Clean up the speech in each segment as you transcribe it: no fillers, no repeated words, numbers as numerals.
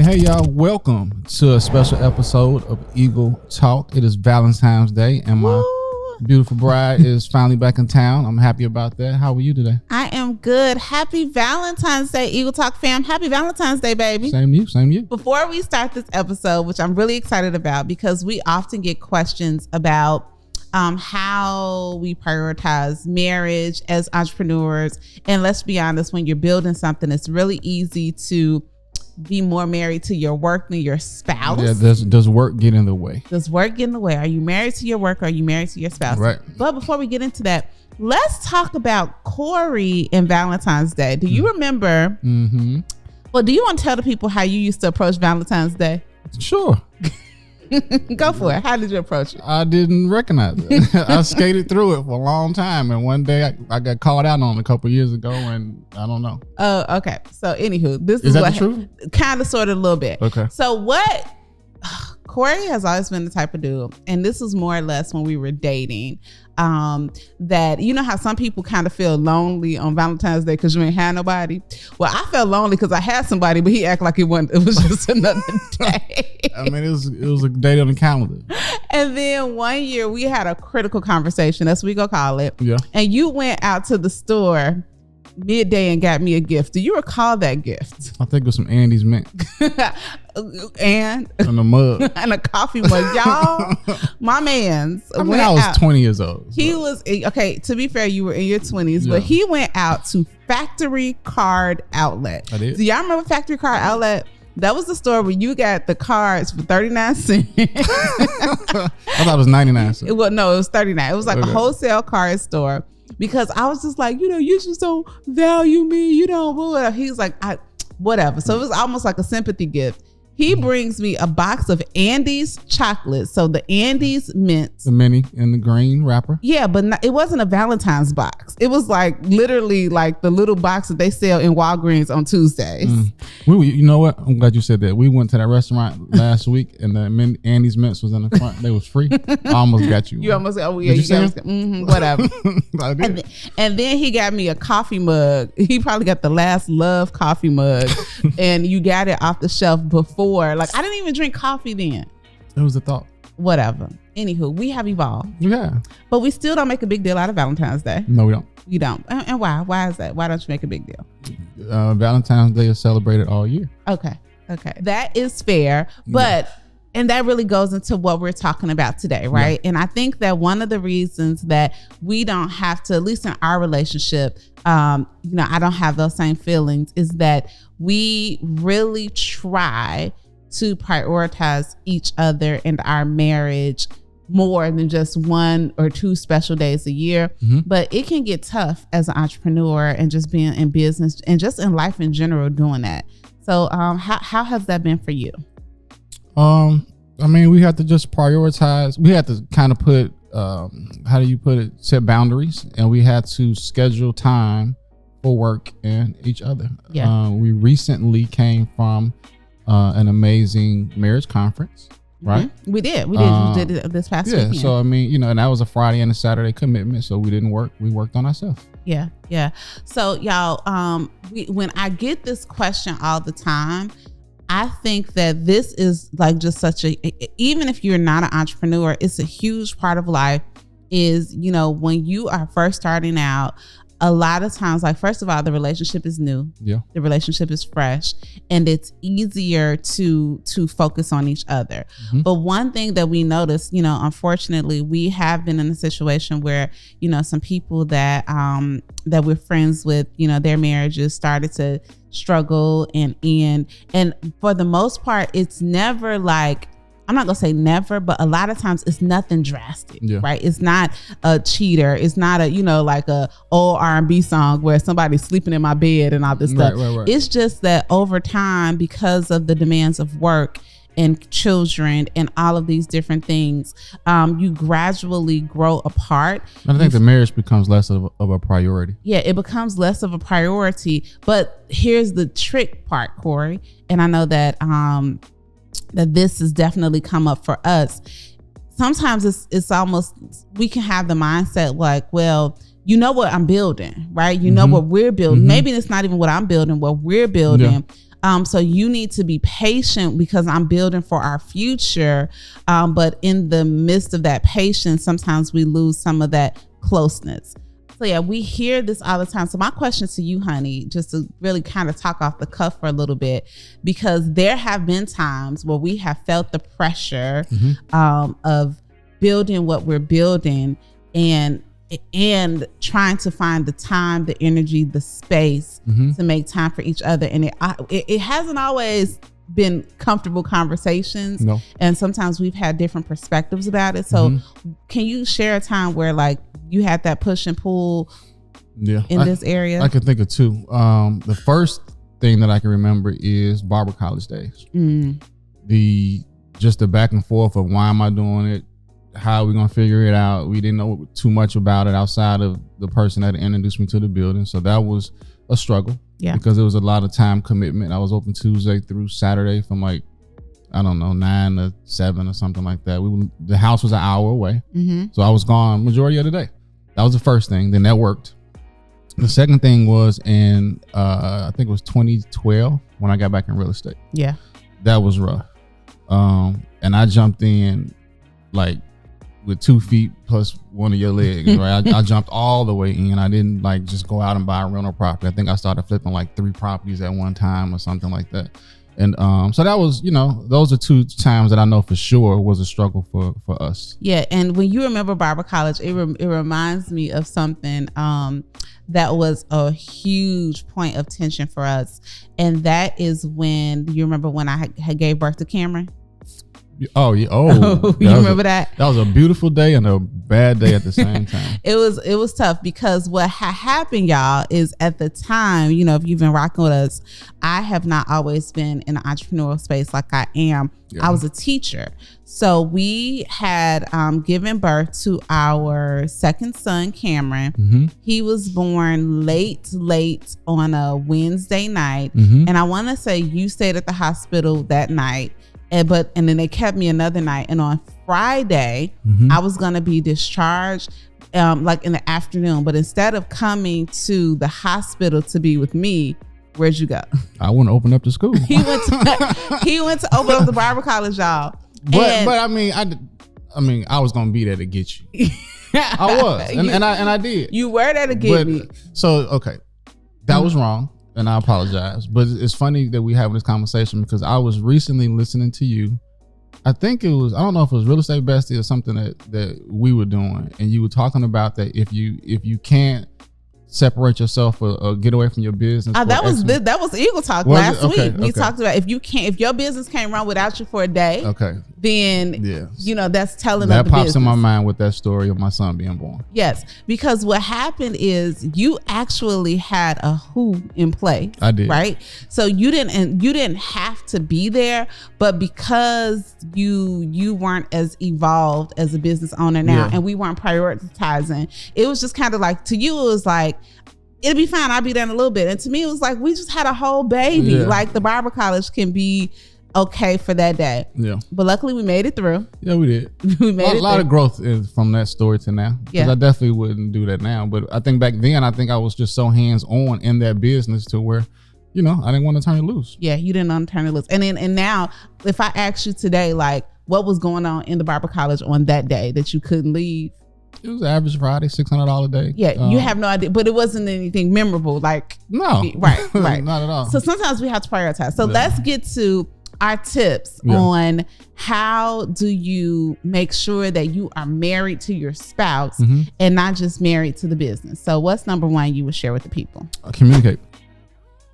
Hey, y'all. Welcome to a special episode of Eagle Talk. It is Valentine's Day, and my beautiful bride is finally back in town. I'm happy about that. How are you today? I am good. Happy Valentine's Day, Eagle Talk fam. Happy Valentine's Day, baby. Same to you. Same to you. Before we start this episode, which I'm really excited about because we often get questions about how we prioritize marriage as entrepreneurs. And let's be honest, when you're building something, it's really easy to be more married to your work than your spouse. Yeah, does work get in the way? Does work get in the way? Are you married to your work or are you married to your spouse? Right. But before we get into that, let's talk about Corey and Valentine's Day. Do you remember? Mm-hmm. Well, do you want to tell the people how you used to approach Valentine's Day? Sure. Go for it. How did you approach it? I didn't recognize it. I skated through it for a long time, and one day I got called out on it a couple years ago, and I don't know. Oh, okay. So, anywho, this is that what the truth? Kind of, sort of, a little bit. Okay. So, what Corey has always been the type of dude, and this was more or less when we were dating. That you know how some people kind of feel lonely on Valentine's Day because you ain't had nobody. Well, I felt lonely because I had somebody, but he acted like it was just another day. I mean, it was a date on the calendar. And then one year we had a critical conversation, that's what we gonna call it. Yeah. And you went out to the store midday and got me a gift. Do you recall that gift? I think it was some Andy's mint. and a mug. And a coffee mug. Y'all, my man's I was 20 years old. So. He was, okay, to be fair, you were in your 20s, but he went out to Factory Card Outlet. I did. Do y'all remember Factory Card Outlet? That was the store where you got the cards for 39 cents. I thought it was 99 cents. Well, no, it was 39. It was like a wholesale card store. Because I was just like, you just don't value me. You don't, whatever. He's like, whatever. So it was almost like a sympathy gift. He brings me a box of Andy's chocolates. So the Andy's mints. The mini in the green wrapper. Yeah, but it wasn't a Valentine's box. It was like literally like the little box that they sell in Walgreens on Tuesdays. You know what? I'm glad you said that. We went to that restaurant last week and the Andy's mints was in the front. They was free. I almost got you. You almost got, yeah, you got whatever. I did. And then he got me a coffee mug. He probably got the Last Love coffee mug. And you got it off the shelf before. Like, I didn't even drink coffee then. It was a thought. Whatever. Anywho, we have evolved. Yeah. But we still don't make a big deal out of Valentine's Day. No, we don't. You don't. And why? Why is that? Why don't you make a big deal? Valentine's Day is celebrated all year. Okay. That is fair. But, and that really goes into what we're talking about today, right? Yeah. And I think that one of the reasons that we don't have to, at least in our relationship, I don't have those same feelings, is that we really try to prioritize each other and our marriage more than just 1 or 2 special days a year. Mm-hmm. But it can get tough as an entrepreneur and just being in business and just in life in general doing that. So how has that been for you? I mean, we have to just prioritize. We have to kind of put, how do you put it? Set boundaries, and we had to schedule time for work and each other. Yeah. We recently came from an amazing marriage conference, right? Mm-hmm. We did. We did it this past weekend. Yeah. So I mean, and that was a Friday and a Saturday commitment, so we didn't work. We worked on ourselves. Yeah. So y'all, when I get this question all the time, I think that this is like just even if you're not an entrepreneur, it's a huge part of life is, when you are first starting out, a lot of times, like, first of all, the relationship is new. Yeah. The relationship is fresh, and it's easier to focus on each other. Mm-hmm. But one thing that we noticed, unfortunately, we have been in a situation where, some people that we're friends with, their marriages started to struggle and end. And for the most part, it's never like, I'm not gonna say never, but a lot of times it's nothing drastic, right? It's not a cheater. It's not a, like a old R&B song where somebody's sleeping in my bed and all this stuff. Right. It's just that over time, because of the demands of work and children and all of these different things, you gradually grow apart. I think the marriage becomes less of a priority. Yeah, it becomes less of a priority. But here's the trick part, Corey, and I know that that this has definitely come up for us. Sometimes it's almost, we can have the mindset like, well, you know what I'm building, right? You know what we're building. Mm-hmm. Maybe it's not even what I'm building, what we're building. So you need to be patient because I'm building for our future. But in the midst of that patience, sometimes we lose some of that closeness. So yeah, we hear this all the time. So my question to you, honey, just to really kind of talk off the cuff for a little bit, because there have been times where we have felt the pressure of building what we're building and trying to find the time, the energy, the space to make time for each other. And it hasn't always been comfortable conversations. No. And sometimes we've had different perspectives about it. So can you share a time where like you had that push and pull in this area? I can think of two. The first thing that I can remember is barber college days. The back and forth of why am I doing it? How are we gonna figure it out? We didn't know too much about it outside of the person that introduced me to the building. So that was a struggle. Yeah. Because there was a lot of time commitment. I was open Tuesday through Saturday from like, I don't know, 9 to 7 or something like that. The house was an hour away. So I was gone majority of the day. That was the first thing. Then that worked. The second thing was in, I think it was 2012 when I got back in real estate. Yeah. That was rough. And I jumped in like with 2 feet plus one of your legs, right? I jumped all the way in. I didn't like just go out and buy a rental property. I think I started flipping like 3 properties at one time or something like that. And so that was, those are 2 times that I know for sure was a struggle for us. Yeah. And when you remember barber college, it reminds me of something that was a huge point of tension for us. And that is when, you remember when I had gave birth to Cameron? Oh yeah! You remember that? That was a beautiful day and a bad day at the same time. It was tough because what happened, y'all, is at the time, if you've been rocking with us, I have not always been in the entrepreneurial space like I am. Yeah. I was a teacher, so we had given birth to our second son, Cameron. He was born late on a Wednesday night, and I want to say you stayed at the hospital that night. And then they kept me another night, and on Friday I was gonna be discharged like in the afternoon, but instead of coming to the hospital to be with me, where'd you go? I went to open up the school. he went to open up the barber college, y'all. But I mean I was gonna be there to get you. I was, and I did. You were there to get me. So okay, that was wrong. And I apologize, but it's funny that we having this conversation because I was recently listening to you. I think it was, I don't know if it was Real Estate Bestie or something that we were doing, and you were talking about that if you can't separate yourself or get away from your business. That was Eagle Talk last week. We talked about if your business can't run without you for a day. Then that's telling that of the pops business. in my mind with that story of my son being born. Yes, because what happened is you actually had a who in play. I did, right? So you didn't have to be there, but because you weren't as evolved as a business owner now, and we weren't prioritizing, it was just kind of like, to you it was like, it'll be fine, I'll be there in a little bit. And to me it was like, we just had a whole baby. Like the barber college can be okay for that day. Yeah. But luckily we made it through. Yeah, we did. We made a lot of growth from that story to now. Because I definitely wouldn't do that now. But I think back then, I think I was just so hands-on in that business to where, I didn't want to turn it loose. Yeah, you didn't want to turn it loose. And now, if I asked you today, like, what was going on in the barber college on that day that you couldn't leave? It was average Friday, $600 a day. Yeah, you have no idea, but it wasn't anything memorable. Like, no, right, not at all. So sometimes we have to prioritize. So let's get to our tips on how do you make sure that you are married to your spouse and not just married to the business. So what's number one you would share with the people? Communicate.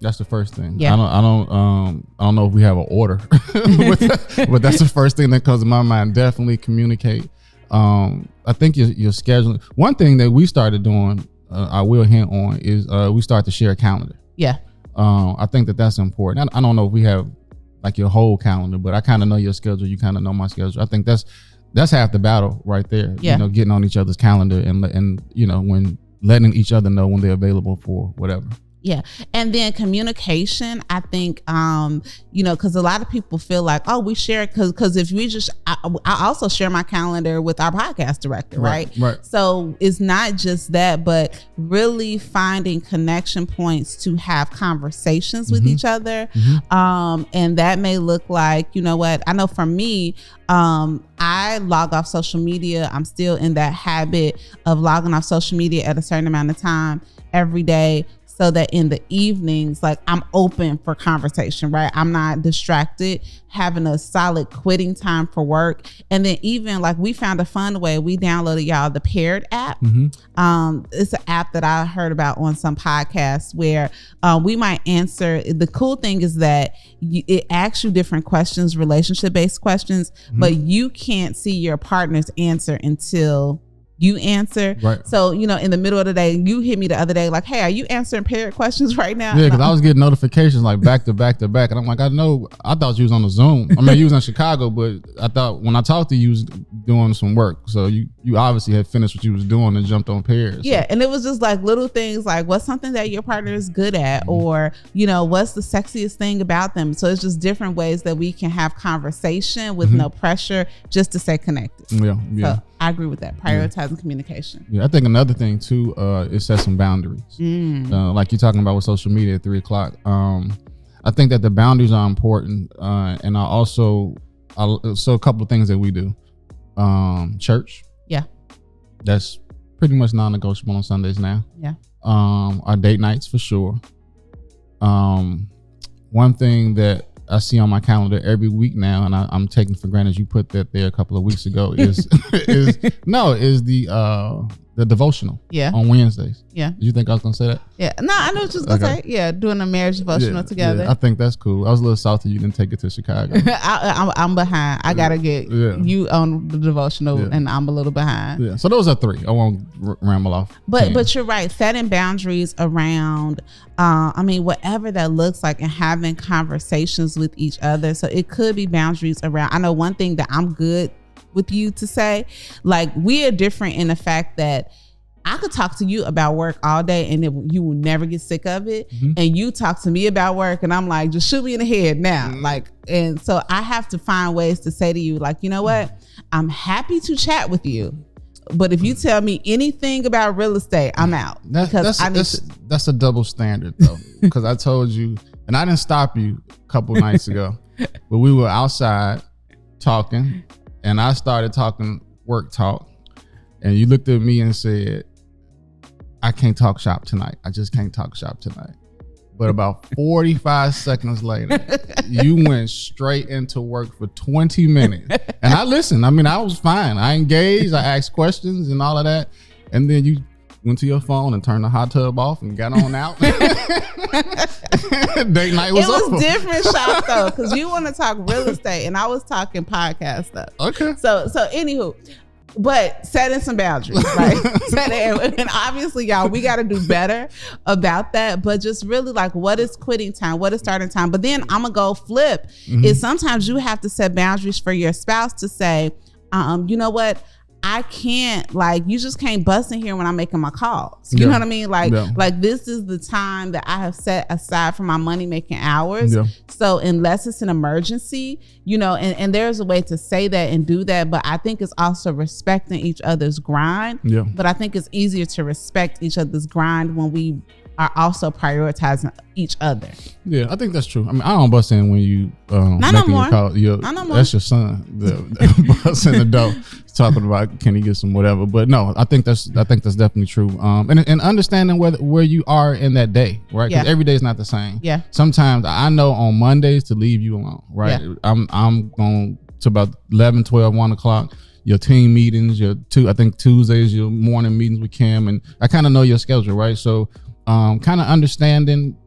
That's the first thing. Yeah. I don't know if we have an order, but that's the first thing that comes to my mind. Definitely communicate. I think your scheduling. One thing that we started doing, I will hint on, is we start to share a calendar. Yeah. I think that's important. I don't know if we have like your whole calendar, but I kind of know your schedule. You kind of know my schedule. I think that's half the battle right there. Yeah. Getting on each other's calendar and when letting each other know when they're available for whatever. Yeah. And then communication, I think, because a lot of people feel like, oh, we share it because if we just, I also share my calendar with our podcast director, right? Right. So it's not just that, but really finding connection points to have conversations with each other. And that may look like, you know what, I know for me, I log off social media. I'm still in that habit of logging off social media at a certain amount of time every day, so that in the evenings, like, I'm open for conversation, right? I'm not distracted, having a solid quitting time for work. And then even like we found a fun way, we downloaded y'all the Paired app. It's an app that I heard about on some podcasts where we might answer. The cool thing is that it asks you different questions, relationship-based questions, but you can't see your partner's answer until you answer. Right. So, in the middle of the day, you hit me the other day like, hey, are you answering paired questions right now? Yeah, because I was getting notifications like back to back to back. And I'm like, I thought you was on the Zoom. I mean, you was in Chicago, but I thought when I talked to you, you was doing some work. So you obviously had finished what you was doing and jumped on pairs. So. Yeah, and it was just like little things like, what's something that your partner is good at? Or, what's the sexiest thing about them? So it's just different ways that we can have conversation with no pressure, just to stay connected. Yeah. So I agree with that. Prioritizing communication. Yeah, I think another thing too is set some boundaries. Like you're talking about with social media at 3:00. I think that the boundaries are important, and so a couple of things that we do. Church. Yeah. That's pretty much non-negotiable on Sundays now. Yeah. Our date nights for sure. One thing that I see on my calendar every week now, and I'm taking for granted you put that there a couple of weeks ago, is the devotional. Yeah. On Wednesdays. Yeah. Did you think I was gonna say that? Yeah. No, I know what you was gonna say. Yeah, doing a marriage devotional together. Yeah, I think that's cool. I was a little salty you didn't take it to Chicago. I'm behind. I gotta get you on the devotional, and I'm a little behind. Yeah. So those are 3. I won't ramble off. But you're right. Setting boundaries around, whatever that looks like, and having conversations with each other. So it could be boundaries around. I know one thing that I'm good with you to say, like, we are different in the fact that I could talk to you about work all day and you will never get sick of it. And you talk to me about work and I'm like, just shoot me in the head now. And so I have to find ways to say to you, like, you know what? I'm happy to chat with you, but if you tell me anything about real estate, I'm out. That's a double standard though. Because I told you, and I didn't stop you a couple nights ago, but we were outside talking and I started talking work talk, and you looked at me and said, I can't talk shop tonight. I just can't talk shop tonight. But about 45 seconds later, you went straight into work for 20 minutes. And I listened. I mean, I was fine. I engaged. I asked questions and all of that. And then you went to your phone and turned the hot tub off and got on out. Date night was over. It was different shop though, because you want to talk real estate and I was talking podcast stuff. Okay. So anywho, but setting some boundaries, right? And obviously, y'all, we got to do better about that. But just really like, what is quitting time? What is starting time? But then I'm going to go flip. Is sometimes you have to set boundaries for your spouse to say, you know what? I can't, like, you just can't bust in here when I'm making my calls. You know what I mean? Like this is the time that I have set aside for my money making hours. Yeah. So unless it's an emergency, and there's a way to say that and do that. But I think it's also respecting each other's grind. Yeah. But I think it's easier to respect each other's grind when we are also prioritizing each other. Yeah, I think that's true. I mean, I don't bust in when you not no more. Not no more. That's your son. The bust in the door talking about can he get some whatever. But no, I think that's definitely true. And understanding where you are in that day, right? Because every day is not the same. Yeah. Sometimes I know on Mondays to leave you alone, right? Yeah. I'm going to about 11, 12, 1 o'clock. Your team meetings, I think Tuesdays, your morning meetings with Kim, and I kind of know your schedule, right? So kind of understanding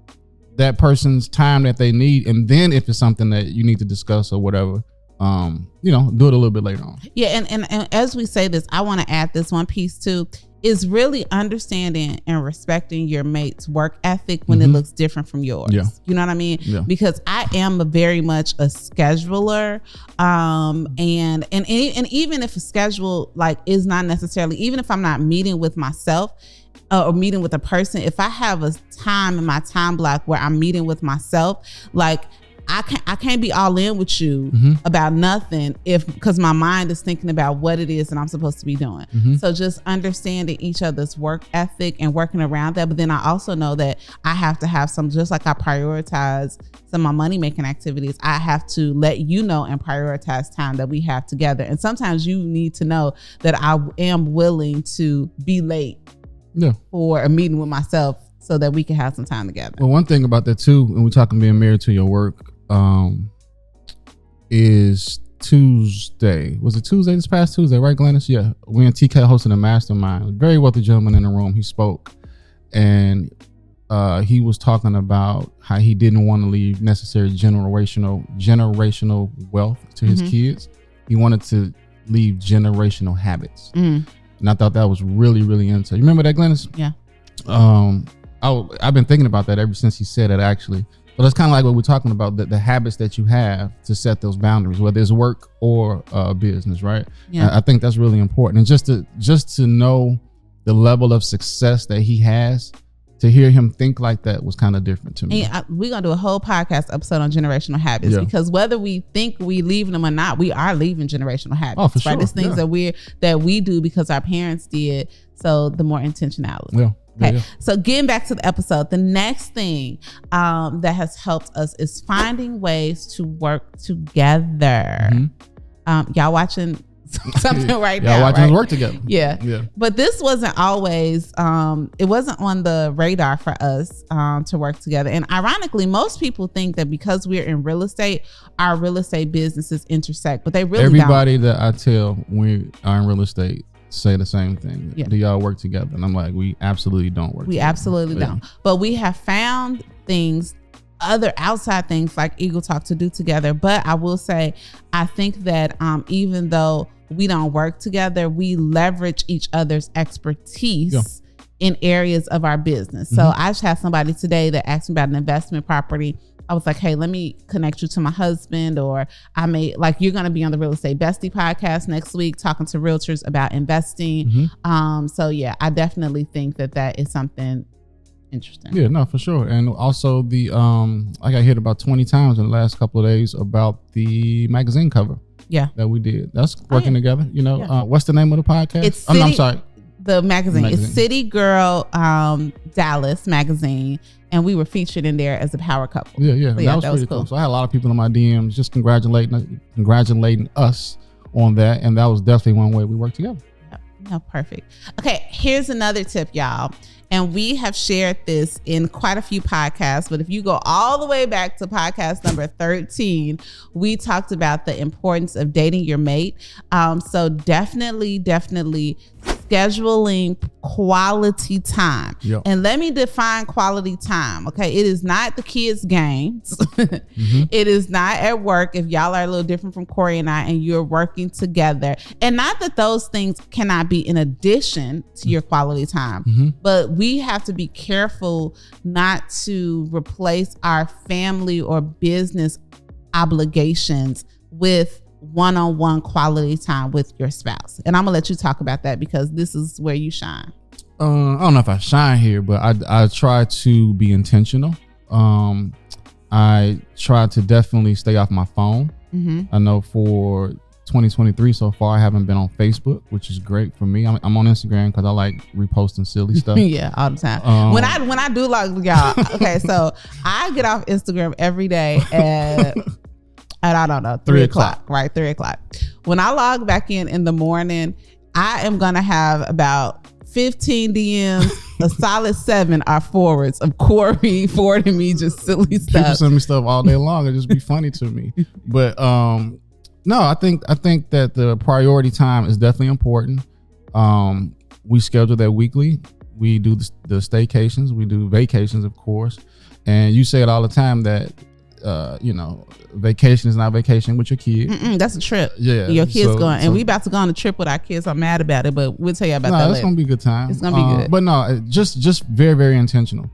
that person's time that they need, and then if it's something that you need to discuss or whatever, do it a little bit later on. Yeah, and as we say this, I want to add this one piece too, is really understanding and respecting your mate's work ethic when it looks different from yours. Yeah. You know what I mean? Yeah. Because I am very much a scheduler, and even if a schedule like is not necessarily, even if I'm not meeting with myself, or meeting with a person, if I have a time in my time block where I'm meeting with myself, like I can't be all in with you about nothing because my mind is thinking about what it is that I'm supposed to be doing. So just understanding each other's work ethic and working around that. But then I also know that I have to have some, just like I prioritize some of my money making activities, I have to let you know and prioritize time that we have together. And sometimes you need to know that I am willing to be late for a meeting with myself so that we can have some time together. Well, one thing about that too, when we're talking being married to your work, is Tuesday. Was it Tuesday, this past Tuesday, right, Glennis? Yeah. We and TK hosted a mastermind. Very wealthy gentleman in the room. He spoke and he was talking about how he didn't want to leave necessary generational wealth to his kids. He wanted to leave generational habits. And I thought that was really, really into. You remember that, Glennis? Yeah. I've been thinking about that ever since he said it, actually. But that's kind of like what we're talking about, the habits that you have to set those boundaries, whether it's work or business, right? Yeah. I think that's really important. And just to know the level of success that he has, to hear him think like that was kind of different to me. And we're going to do a whole podcast episode on generational habits because whether we think we leaving them or not, we are leaving generational habits. Oh, for sure. Right? It's things that we do because our parents did. So the more intentionality. Yeah. Okay, so getting back to the episode, the next thing that has helped us is finding ways to work together. Y'all watching something right now? Y'all watching us work together. Yeah. But this wasn't always, it wasn't on the radar for us to work together. And ironically, most people think that because we're in real estate, our real estate businesses intersect, but they really Everybody that I tell when we are in real estate say the same thing. Do y'all work together? And I'm like, we absolutely don't work together. Absolutely don't. But we have found things, other outside things like Eagle Talk to do together. But I will say, I think that even though we don't work together, we leverage each other's expertise in areas of our business. So I just had somebody today that asked me about an investment property. I was like, hey, let me connect you to my husband, or I may, like, you're going to be on the Real Estate Bestie podcast next week talking to realtors about investing. So yeah, I definitely think that is something interesting. Yeah, no, for sure. And also I got hit about 20 times in the last couple of days about the magazine cover. That we did. That's working together. You know, what's the name of the podcast? It's I'm sorry. The magazine. It's City Girl Dallas magazine, and we were featured in there as a power couple. Yeah. So that was pretty cool. So I had a lot of people in my DMs just congratulating us on that, and that was definitely one way we worked together. No, perfect. Okay, here's another tip, y'all. And we have shared this in quite a few podcasts, but if you go all the way back to podcast number 13, we talked about the importance of dating your mate. So definitely scheduling quality time. And let me define quality time. Okay. It is not the kids' games. It is not at work. If y'all are a little different from Corey and I, and you're working together, and not that those things cannot be in addition to your quality time, but we have to be careful not to replace our family or business obligations with one-on-one quality time with your spouse. And I'm gonna let you talk about that because this is where you shine. I don't know if I shine here, but I try to be intentional. I try to definitely stay off my phone. I know for 2023 so far, I haven't been on Facebook, which is great for me. I'm on Instagram because I like reposting silly stuff. All the time. When I do log, y'all, okay, so I get off Instagram every day at I don't know, 3 o'clock, right? 3 o'clock. When I log back in the morning, I am going to have about 15 DMs, a solid 7 are forwards of Corey forwarding me just silly stuff. People send me stuff all day long. It just be funny to me. But no, I think that the priority time is definitely important. We schedule that weekly. We do the staycations. We do vacations, of course. And you say it all the time that vacation is not vacation with your kid. That's a trip. Yeah, your kids going, and we about to go on a trip with our kids. I'm mad about it, but we'll tell you about that later. It's gonna be a good time. It's gonna be good. But no, just very, very intentional.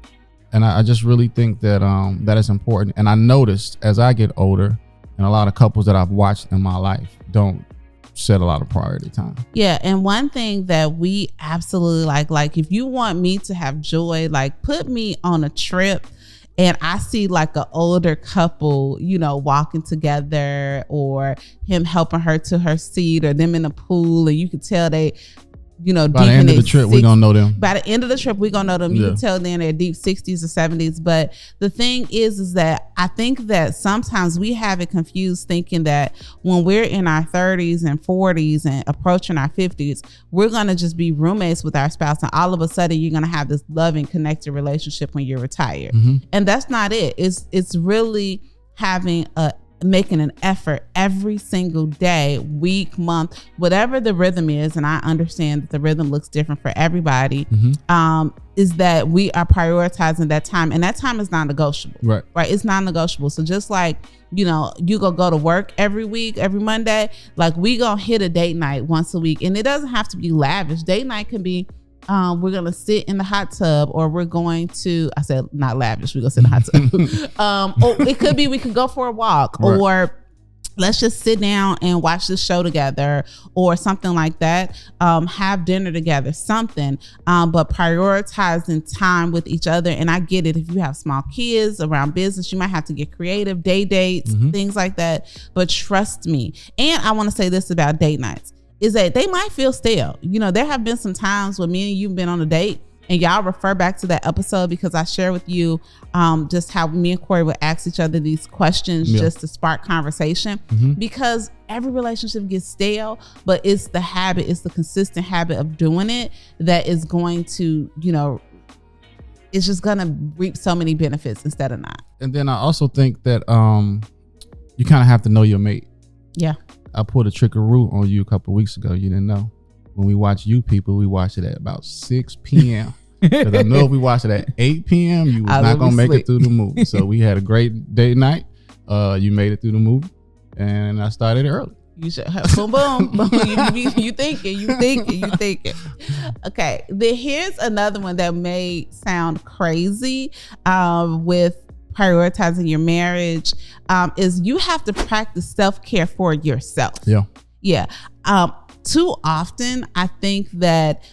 And I just really think that that is important. And I noticed as I get older, and a lot of couples that I've watched in my life don't set a lot of priority time. Yeah. And one thing that we absolutely like if you want me to have joy, like put me on a trip and I see like an older couple, you know, walking together, or him helping her to her seat, or them in the pool, and you can tell they, you know, by the end of the trip, we're gonna know them. By the end of the trip, we're gonna know them. You can tell they're in their deep 60s or 70s. But the thing is that I think that sometimes we have it confused, thinking that when we're in our 30s and 40s and approaching our 50s, we're gonna just be roommates with our spouse, and all of a sudden you're gonna have this loving, connected relationship when you're retired. And that's not it. It's really making an effort every single day, week, month, whatever the rhythm is. And I understand that the rhythm looks different for everybody. Is that we are prioritizing that time, and that time is non-negotiable. Right. It's non-negotiable. So just like, you know, you go to work every week, every Monday, like we gonna hit a date night once a week, and it doesn't have to be lavish. Date night can be, we're gonna sit in the hot tub, or we're going to, I said not lavish, we're gonna sit in the hot tub. Or it could be we could go for a walk, or let's just sit down and watch this show together, or something like that. Have dinner together, something. But prioritizing time with each other. And I get it, if you have small kids around business, you might have to get creative, day dates, things like that. But trust me, and I want to say this about date nights, is that they might feel stale. You know, there have been some times when me and you've been on a date, and y'all refer back to that episode, because I share with you just how me and Corey would ask each other these questions just to spark conversation. Because every relationship gets stale, but it's the habit, it's the consistent habit of doing it that is going to, you know, it's just gonna reap so many benefits instead of not. And then I also think that you kind of have to know your mate. Yeah. I pulled a trickaroo on you a couple of weeks ago. You didn't know. When we watch You People, we watch it at about 6 p.m. Because I know if we watched it at 8 p.m., you was not going to make it through the movie. So we had a great date night. You made it through the movie. And I started early. You should have boom, boom, boom. You thinking. Okay. Then here's another one that may sound crazy with prioritizing your marriage, is you have to practice self-care for yourself. Yeah. Too often, I think that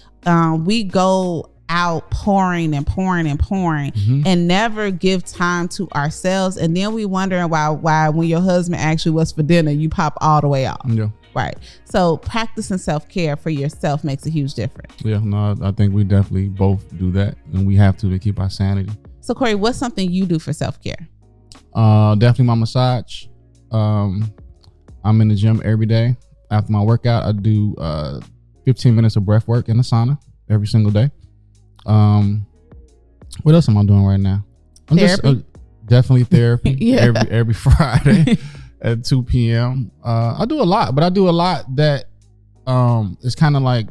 we go out pouring and never give time to ourselves, and then we wondering why when your husband asks you what's for dinner, you pop all the way off. Right. So practicing self-care for yourself makes a huge difference. I think we definitely both do that, and we have to keep our sanity. So Corey, what's something you do for self-care? Definitely my massage. I'm in the gym every day. After my workout, I do 15 minutes of breath work in the sauna every single day. What else am I doing right now? I'm therapy. Just definitely therapy. every Friday at 2 p.m. I do a lot, but I do a lot that it's kind of like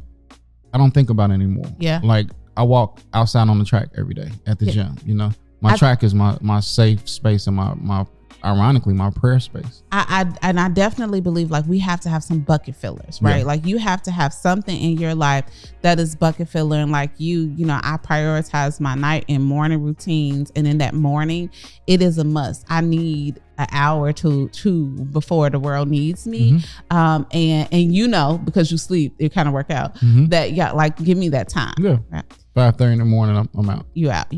I don't think about it anymore. Like I walk outside on the track every day at the gym. You know, my track is my safe space and my ironically my prayer space. I definitely believe like we have to have some bucket fillers, right? Like you have to have something in your life that is bucket filler. And like you know, I prioritize my night and morning routines, and in that morning it is a must. I need an hour to two before the world needs me. And you know, because you sleep, it kind of work out that like give me that time. Right? 5:30 in the morning, I'm out. You out.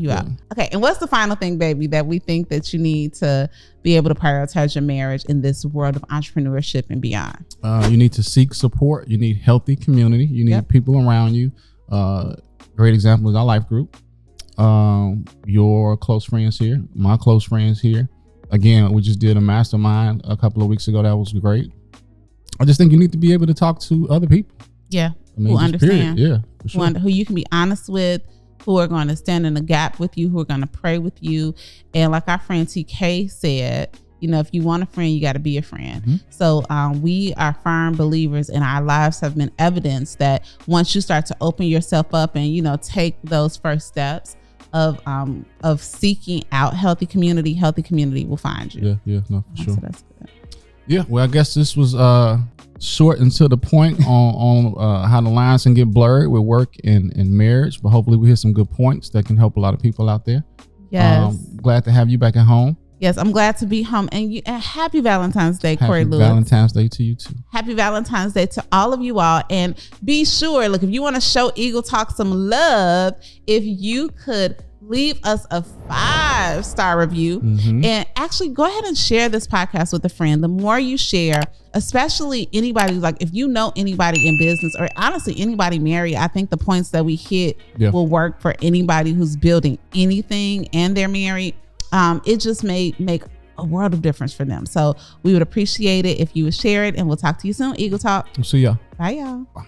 Okay. And what's the final thing, baby, that we think that you need to be able to prioritize your marriage in this world of entrepreneurship and beyond? You need to seek support. You need healthy community. You need people around you. Great example is our life group. Your close friends here, my close friends here. Again, we just did a mastermind a couple of weeks ago. That was great. I just think you need to be able to talk to other people. Who understand. For sure. Who you can be honest with, who are going to stand in the gap with you, who are going to pray with you. And like our friend TK said, you know, if you want a friend, you got to be a friend. So we are firm believers, and our lives have been evidence that once you start to open yourself up and, you know, take those first steps of seeking out healthy community will find you. For sure. So that's good. Well, I guess this was short and to the point on how the lines can get blurred with work and marriage, but hopefully we hear some good points that can help a lot of people out there. Glad to have you back at home. Yes, I'm glad to be home. And happy Valentine's Day, Corey Lewis. Happy Valentine's Day to you too. Happy Valentine's Day to all of you all. And be sure, look, if you want to show Eagle Talk some love, if you could leave us a 5-star review and actually go ahead and share this podcast with a friend. The more you share, especially anybody, like if you know anybody in business or honestly anybody married, I think the points that we hit will work for anybody who's building anything and they're married. It just may make a world of difference for them. So we would appreciate it if you would share it, and we'll talk to you soon. Eagle Talk. We'll see y'all. Bye, y'all. Bye.